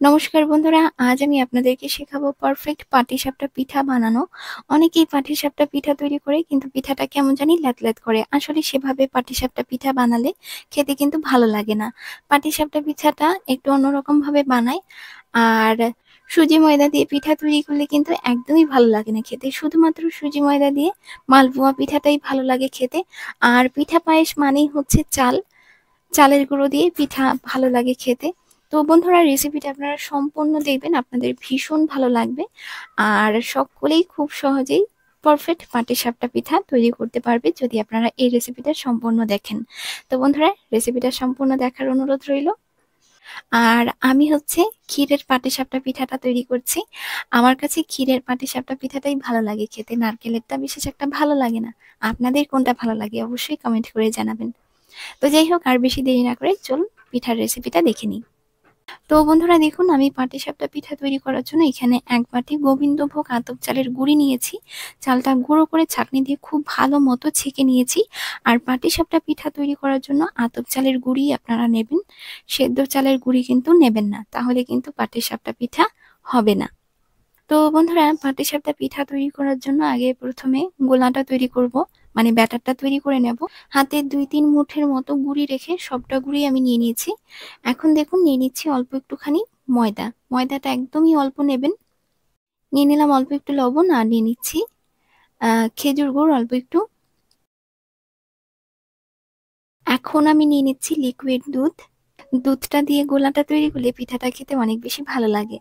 নমস্কার বন্ধুরা, আজ আমি আপনাদেরকে শেখাবো পারফেক্ট পাটিসাপটা পিঠা বানানো। অনেকেই পাটিসাপটা পিঠা তৈরি করে কিন্তু পিঠাটা কেমন জানি ল্যাদ করে। আসলে সেভাবে পাটিসাপটা পিঠা বানালে খেতে কিন্তু ভালো লাগে না। পাটিসাপটা পিঠাটা একটু অন্যরকম ভাবে বানাই। আর সুজি ময়দা দিয়ে পিঠা তৈরি করলে কিন্তু একদমই ভালো লাগে না খেতে। শুধুমাত্র সুজি ময়দা দিয়ে মালপোয়া পিঠাটাই ভালো লাগে খেতে। আর পিঠা পায়েস মানেই হচ্ছে চালের গুঁড়ো দিয়ে পিঠা ভালো লাগে খেতে। তো বন্ধুরা, রেসিপিটা আপনারা সম্পূর্ণ দেখবেন, আপনাদের ভীষণ ভালো লাগবে। আর সকলেই খুব সহজেই পারফেক্ট পাটিসাপটা পিঠা তৈরি করতে পারবে যদি আপনারা এই রেসিপিটা সম্পূর্ণ দেখেন। তো বন্ধুরা, রেসিপিটা সম্পূর্ণ দেখার অনুরোধ রইল। আর আমি হচ্ছে ক্ষীরের পাটিসাপটা পিঠাটা তৈরি করছি। আমার কাছে ক্ষীরের পাটিসাপটা পিঠাটাই ভালো লাগে খেতে, নারকেলেরটা বিশেষ একটা ভালো লাগে না। আপনাদের কোনটা ভালো লাগে অবশ্যই কমেন্ট করে জানাবেন। তো যাই হোক, আর বেশি দেরি না করে চলুন পিঠার রেসিপিটা দেখে নিই। তো বন্ধুরা দেখুন, আমি পাটিসাপটা পিঠা তৈরি করার জন্য এখানে 1 বাটি গোবিন্দভোগ আতপ চালের গুঁড়ি নিয়েছি। চালটা গুঁড়ো করে ছাঁকনি দিয়ে খুব ভালো মতো ছেঁকে নিয়েছি। আর পাটিসাপটা পিঠা তৈরি করার জন্য আতপ চালের গুঁড়ি আপনারা নেবেন, সেদ্ধ চালের গুঁড়ি কিন্তু নেবেন না, তাহলে কিন্তু পাটিসাপটা পিঠা হবে না। তো বন্ধুরা, পাটিসাপটা পিঠা তৈরি করার জন্য আগে প্রথমে গোলাটা তৈরি করব, মানে ব্যাটারটা তৈরি করে নেব। হাতে 2-3 মুঠের মতো গুঁড়ি রেখে সবটা গুঁড়ি আমি নিয়ে নিয়েছি। এখন দেখুন, নিয়ে নিচ্ছি অল্প একটুখানি ময়দা। ময়দাটা একদমই অল্প নেবেন। নিয়ে নিলাম অল্প একটু লবণ, আর নিয়ে নিচ্ছি খেজুর গুড় অল্প একটু। এখন আমি নিয়ে নিচ্ছি লিকুইড দুধ। দুধটা দিয়ে গোলাটা তৈরি করলে পিঠাটা খেতে অনেক বেশি ভালো লাগে।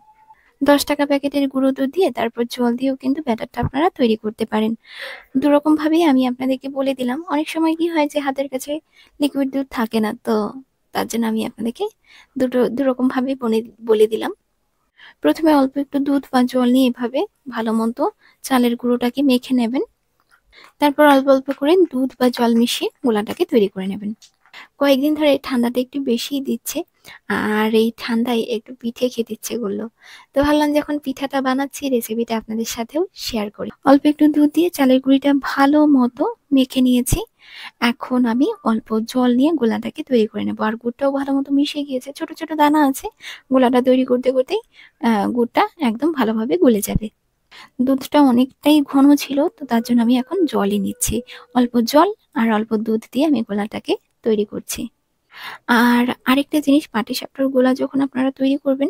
10 টাকা প্যাকেটের গুঁড়ো দুধ দিয়ে তারপর জল দিয়েও কিন্তু ব্যাটারটা আপনারা তৈরি করতে পারেন। দুরকম ভাবেই আমি আপনাদেরকে বলে দিলাম। অনেক সময় কি হয় যে হাতের কাছে লিকুইড দুধ থাকে না, তো তার জন্য আমি আপনাদেরকে দুরকম ভাবে বলে দিলাম। প্রথমে অল্প একটু দুধ বা জল নিয়ে এভাবে ভালো মতো চালের গুঁড়োটাকে মেখে নেবেন। তারপর অল্প অল্প করে দুধ বা জল মিশিয়ে গোলাটাকে তৈরি করে নেবেন। কয়েকদিন ধরে ঠান্ডাটা একটু বেশিই দিচ্ছে, আর এই ঠান্ডায় একটু পিঠে খেতে ইচ্ছে করলো। তো ভাবলাম যখন পিঠাটা বানাচ্ছি রেসিপিটা আপনাদের সাথেও শেয়ার করি। অল্প একটু দুধ দিয়ে চালের গুঁড়িটা ভালো মতো মেখে নিয়েছি। এখন আমি অল্প জল নিয়ে গোলাটাকে তৈরি করে নেবো। আর গুড়টাও ভালো মতো মিশে গিয়েছে, ছোট ছোট দানা আছে। গোলাটা তৈরি করতে করতেই গুড়টা একদম ভালোভাবে গলে যাবে। দুধটা অনেকটাই ঘন ছিল, তো তার জন্য আমি এখন জলই নিচ্ছি। অল্প জল আর অল্প দুধ দিয়ে আমি গোলাটাকে তৈরি করছি। আর আরেকটা জিনিস, পাটিসাপটার গোলা যখন আপনারা তৈরি করবেন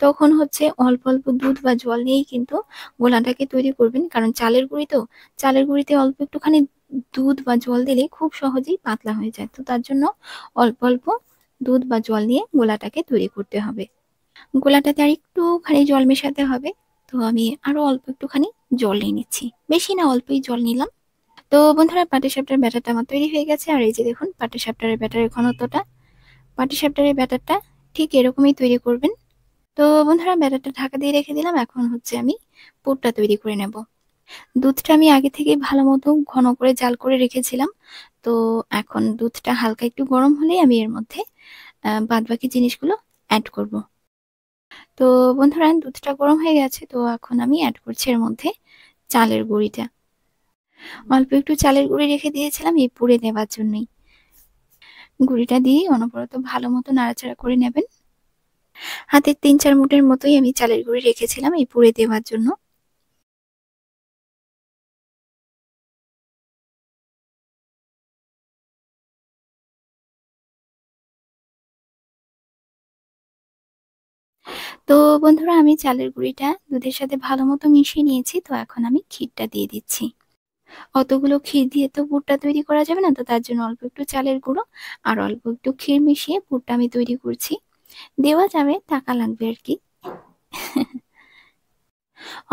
তখন হচ্ছে অল্প অল্প দুধ বা জল নিয়েই কিন্তু গোলাটাকে তৈরি করবেন, কারণ চালের গুঁড়ি তো, চালের গুঁড়িতে অল্প একটুখানি দুধ বা জল দিলে খুব সহজেই পাতলা হয়ে যায়। তো তার জন্য অল্প অল্প দুধ বা জল নিয়ে গোলাটাকে তৈরি করতে হবে। গোলাটাতে আর একটুখানি জল মেশাতে হবে। তো আমি আরো অল্প একটুখানি জল নিয়ে নিচ্ছি, বেশি না, অল্পই জল নিলাম। তো বন্ধুরা, পাটিসাপটার ব্যাটারটা আমার তৈরি হয়ে গেছে। আর এই যে দেখুন পাটিসাপটার ব্যাটারের ঘনত্বটা, পাটিসাপটার ব্যাটারটা ঠিক এরকমই তৈরি করবেন। তো বন্ধুরা, ব্যাটারটা ঢাকা দিয়ে রেখে দিলাম। এখন হচ্ছে আমি পুরটা তৈরি করে নেব। দুধটা আমি আগে থেকে ভালো মতো ঘন করে জাল করে রেখেছিলাম। তো এখন দুধটা হালকা একটু গরম হলেই আমি এর মধ্যে বাদ বাকি জিনিসগুলো অ্যাড করব। তো বন্ধুরা, দুধটা গরম হয়ে গেছে, তো এখন আমি অ্যাড করছি এর মধ্যে চালের গুঁড়িটা। অল্প একটু চালের গুঁড়ি রেখে দিয়েছিলাম এই পুরে দেওয়ার জন্যই। গুঁড়িটা দিয়ে অনবরত ভালো মতো নাড়াচাড়া করে নেবেন। হাতে 3-4 মুঠের মতোই আমি চালের গুঁড়ি রেখেছিলাম এই পুরে দেওয়ার জন্য। তো বন্ধুরা, আমি চালের গুঁড়িটা দুধের সাথে ভালো মতো মিশিয়ে নিয়েছি। তো এখন আমি ক্ষীরটা দিয়ে দিচ্ছি। অতগুলো ক্ষীর দিয়ে তো পুরটা তৈরি করা যাবে না, তো তার জন্য অল্প একটু চালের গুঁড়ো আর অল্প একটু ক্ষীর মিশিয়ে পুরটা আমি তৈরি করছি। দেওয়া যাবে, টাকা লাগবে আর কি।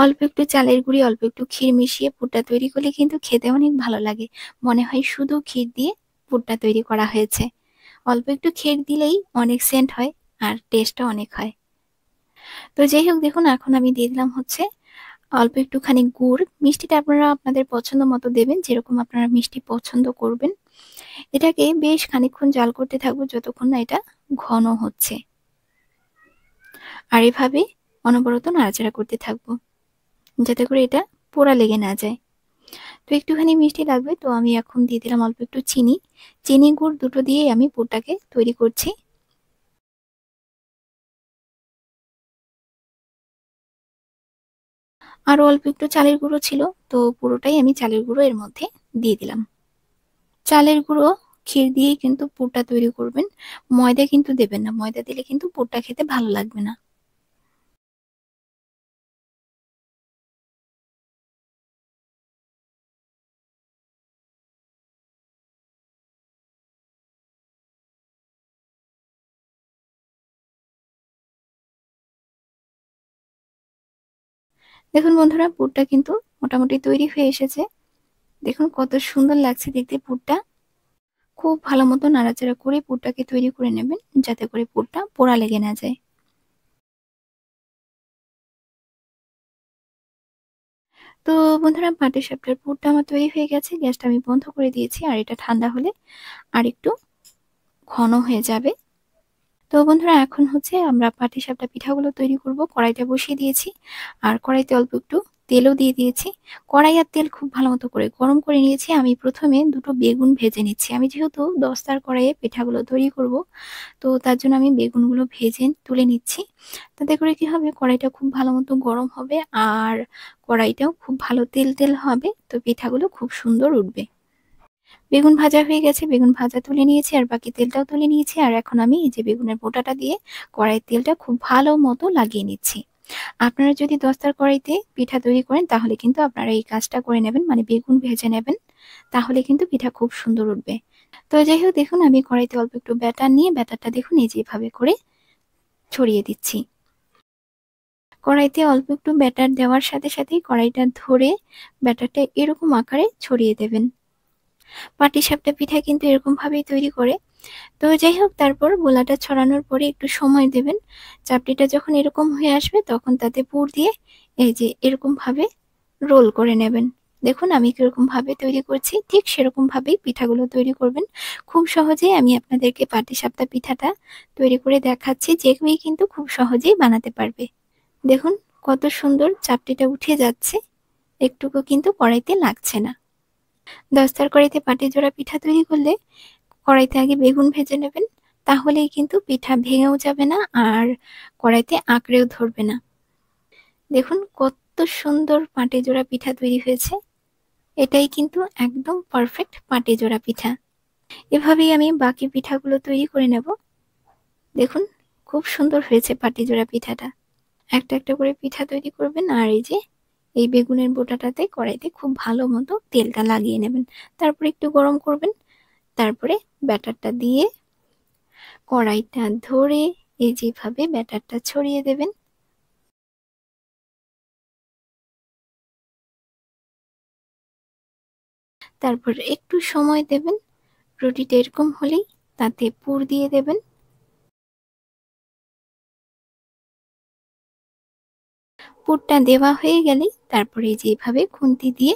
অল্প একটু চালের গুঁড়ি অল্প একটু ক্ষীর মিশিয়ে পুরটা তৈরি করলে কিন্তু খেতে অনেক ভালো লাগে। মনে হয় শুধু ক্ষীর দিয়ে পুরটা তৈরি করা হয়েছে। অল্প একটু ক্ষীর দিলেই অনেক সেন্ট হয়, আর টেস্টও অনেক হয়। তো যাই হোক, দেখুন এখন আমি দিয়ে দিলাম হচ্ছে অল্প একটুখানি গুড়। মিষ্টিটা আপনারা আপনাদের পছন্দ মতো দেবেন, যেরকম আপনারা মিষ্টি পছন্দ করবেন। এটাকে বেশ খানিকক্ষণ জাল করতে থাকবো যতক্ষণ না এটা ঘন হচ্ছে। আর এভাবে অনবরত নাড়াচাড়া করতে থাকবো যাতে করে এটা পোড়া লেগে না যায়। তো একটুখানি মিষ্টি লাগবে, তো আমি এখন দিয়ে দিলাম অল্প একটু চিনি। চিনি গুড় দুটো দিয়েই আমি পুরটাকে তৈরি করছি। আরো অল্প একটু চালের গুঁড়ো ছিল, তো পুরোটাই আমি চালের গুঁড়ো এর মধ্যে দিয়ে দিলাম। চালের গুঁড়ো ক্ষীর দিয়েই কিন্তু পুরটা তৈরি করবেন, ময়দা কিন্তু দেবেন না, ময়দা দিলে কিন্তু পুরটা খেতে ভালো লাগবে না। দেখুন বন্ধুরা, পুরটা কিন্তু মোটামুটি তৈরি হয়ে এসেছে। দেখুন কত সুন্দর লাগছে দেখতে পুরটা। খুব ভালো মতো নাড়াচাড়া করে পুরটাকে তৈরি করে নেবেন, যাতে করে পুরটা পোড়া লেগে না যায়। তো বন্ধুরা, পাটিসাপটার পুরটা আমার তৈরি হয়ে গেছে। গ্যাসটা আমি বন্ধ করে দিয়েছি, আর এটা ঠান্ডা হলে আর একটু ঘন হয়ে যাবে। তো বন্ধুরা, এখন হচ্ছে আমরা পাটিসাপটা পিঠাগুলো তৈরি করব। কড়াইটা বসিয়ে দিয়েছি, আর কড়াইতে অল্প একটু তেলও দিয়ে দিয়েছি। কড়াই আর তেল খুব ভালো মতো করে গরম করে নিয়েছি। আমি প্রথমে দুটো বেগুন ভেজে নিচ্ছি। আমি যেহেতু দস্তার কড়াইয়ে পিঠাগুলো তৈরি করব, তো তার জন্য আমি বেগুনগুলো ভেজে তুলে নিচ্ছি। তাতে করে কি হবে, কড়াইটা খুব ভালো মতো গরম হবে, আর কড়াইটাও খুব ভালো তেল তেল হবে, তো পিঠাগুলো খুব সুন্দর উঠবে। বেগুন ভাজা হয়ে গেছে, বেগুন ভাজা তুলে নিয়েছি, আর বাকি তেলটাও তুলে নিয়েছি। আর এখন আমি এই যে বেগুনের বোটাটা দিয়ে কড়াইয়ের তেলটা খুব ভালো মতো লাগিয়ে নিচ্ছি। আপনারা যদি দস্তার কড়াইতে পিঠা তৈরি করেন, তাহলে কিন্তু আপনারা এই কাজটা করে নেবেন, মানে বেগুন ভেজে নেবেন, তাহলে কিন্তু পিঠা খুব সুন্দর উঠবে। তো যাই হোক, দেখুন আমি কড়াইতে অল্প একটু ব্যাটার নিয়ে ব্যাটারটা দেখুন এই যেভাবে করে ছড়িয়ে দিচ্ছি। কড়াইতে অল্প একটু ব্যাটার দেওয়ার সাথে সাথেই কড়াইটা ধরে ব্যাটারটা এরকম আকারে ছড়িয়ে দেবেন। পাটিসাপটা পিঠা কিন্তু এরকম ভাবেই তৈরি করে। তো যাই হোক, তারপর গোলাটা ছড়ানোর পরে একটু সময় দেবেন। চাপটিটা যখন এরকম হয়ে আসবে, তখন তাতে পুর দিয়ে এই যে এরকম ভাবে রোল করে নেবেন। দেখুন আমি কিরকম ভাবে তৈরি করছি, ঠিক সেরকম ভাবেই পিঠাগুলো তৈরি করবেন। খুব সহজেই আমি আপনাদেরকে পাটিসাপটা পিঠাটা তৈরি করে দেখাচ্ছি, যে কেউই কিন্তু খুব সহজেই বানাতে পারবে। দেখুন কত সুন্দর চাপটিটা উঠে যাচ্ছে, একটুকু কিন্তু কড়াইতে লাগছে না। দস্তার কড়াইতে পাটিজোড়া পিঠা তৈরি করলে কড়াইতে আগে বেগুন ভেজে নেবেন, তাহলেই কিন্তু পিঠা ভেঙেও যাবে না, আর কড়াইতে আঁকড়েও ধরবে না। দেখুন কত সুন্দর পাটিজোড়া পিঠা তৈরি হয়েছে। এটাই কিন্তু একদম পারফেক্ট পাটিজোড়া পিঠা। এভাবেই আমি বাকি পিঠাগুলো তৈরি করে নেব। দেখুন খুব সুন্দর হয়েছে পাটিজোড়া পিঠাটা। একটা একটা করে পিঠা তৈরি করবেন, আর এই যে এই বেগুনের বোটাটাতে কড়াইতে খুব ভালো মতো তেলটা লাগিয়ে নেবেন। তারপর একটু গরম করবেন, তারপরে ব্যাটারটা দিয়ে কড়াইটা ধরে এই যেভাবে ব্যাটারটা ছড়িয়ে দেবেন। তারপর একটু সময় দেবেন, রুটিটা এরকম হলেই তাতে পুর দিয়ে দেবেন। পুরটা দেওয়া হয়ে গেলেই তারপরে যেভাবে খুন্তি দিয়ে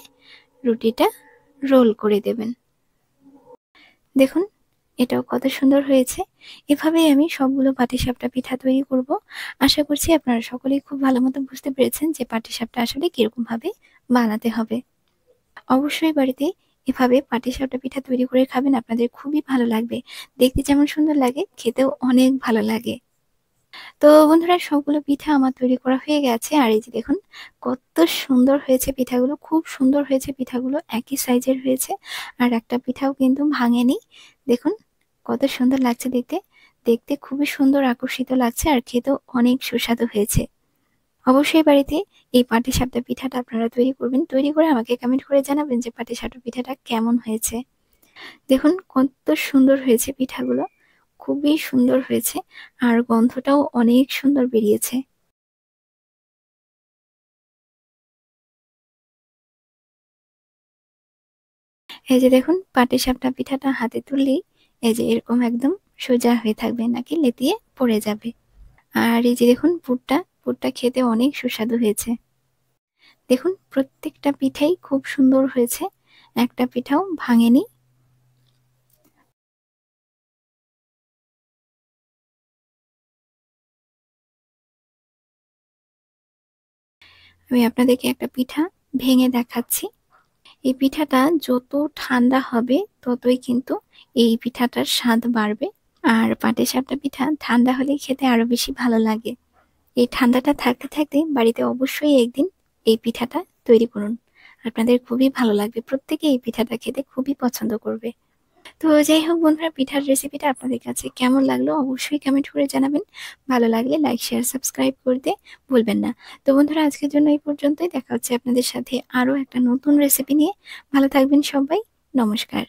রুটিটা রোল করে দেবেন। দেখুন এটাও কত সুন্দর হয়েছে। এভাবেই আমি সবগুলো পাটিসাপটা পিঠা তৈরি করব। আশা করছি আপনারা সকলেই খুব ভালো মতো বুঝতে পেরেছেন যে পাটিসাপটা আসলে কিরকম ভাবে বানাতে হবে। অবশ্যই বাড়িতে এভাবে পাটিসাপটা পিঠা তৈরি করে খাবেন, আপনাদের খুবই ভালো লাগবে। দেখতে যেমন সুন্দর লাগে, খেতেও অনেক ভালো লাগে। তো বন্ধুরা, সবগুলো পিঠা আমার তৈরি করা হয়ে গেছে, আর এই যে দেখুন কত সুন্দর হয়েছে পিঠাগুলো, খুব সুন্দর হয়েছে পিঠাগুলো, একই সাইজের হয়েছে, আর একটা পিঠাও কিন্তু ভাঙেনি। দেখুন কত সুন্দর লাগছে দেখতে, দেখতে খুবই সুন্দর আকর্ষিত লাগছে, আর খেতেও অনেক সুস্বাদু হয়েছে। অবশ্যই বাড়িতে এই পাটিসাপটা পিঠাটা আপনারা তৈরি করবেন, তৈরি করে আমাকে কমেন্ট করে জানাবেন যে পাটিসাপটা পিঠাটা কেমন হয়েছে। দেখুন কত সুন্দর হয়েছে পিঠাগুলো, খুবই সুন্দর হয়েছে, আর গন্ধটাও অনেক সুন্দর বেরিয়েছে। এই যে দেখুন পাটিসাপটা পিঠাটা হাতে তুললেই এই যে এরকম একদম সোজা হয়ে থাকবে, নাকি লেতিয়ে পড়ে যাবে। আর এই যে দেখুন পুরটা, পুরটা খেতে অনেক সুস্বাদু হয়েছে। দেখুন প্রত্যেকটা পিঠাই খুব সুন্দর হয়েছে, একটা পিঠাও ভাঙেনি। আমি আপনাদেরকে একটা পিঠা ভেঙে দেখাচ্ছি। এই পিঠাটা যত ঠান্ডা হবে, ততই কিন্তু এই পিঠাটার স্বাদ বাড়বে। আর পাটিসাপটা পিঠা ঠান্ডা হলে খেতে আরো বেশি ভালো লাগে। এই ঠান্ডাটা থাকতে থাকতে বাড়িতে অবশ্যই একদিন এই পিঠাটা তৈরি করুন। আপনাদের খুবই ভালো লাগবে। প্রত্যেকে এই পিঠাটা খেতে খুবই পছন্দ করবে। তো যাই হোক বন্ধুরা, পিঠার রেসিপিটা আপনাদের কাছে কেমন লাগলো অবশ্যই কমেন্ট করে জানাবেন। ভালো লাগলে লাইক, শেয়ার, সাবস্ক্রাইব করতে ভুলবেন না। তো বন্ধুরা, আজকের জন্য এই পর্যন্তই। দেখা হচ্ছে আপনাদের সাথে আরো একটা নতুন রেসিপি নিয়ে। ভালো থাকবেন সবাই। নমস্কার।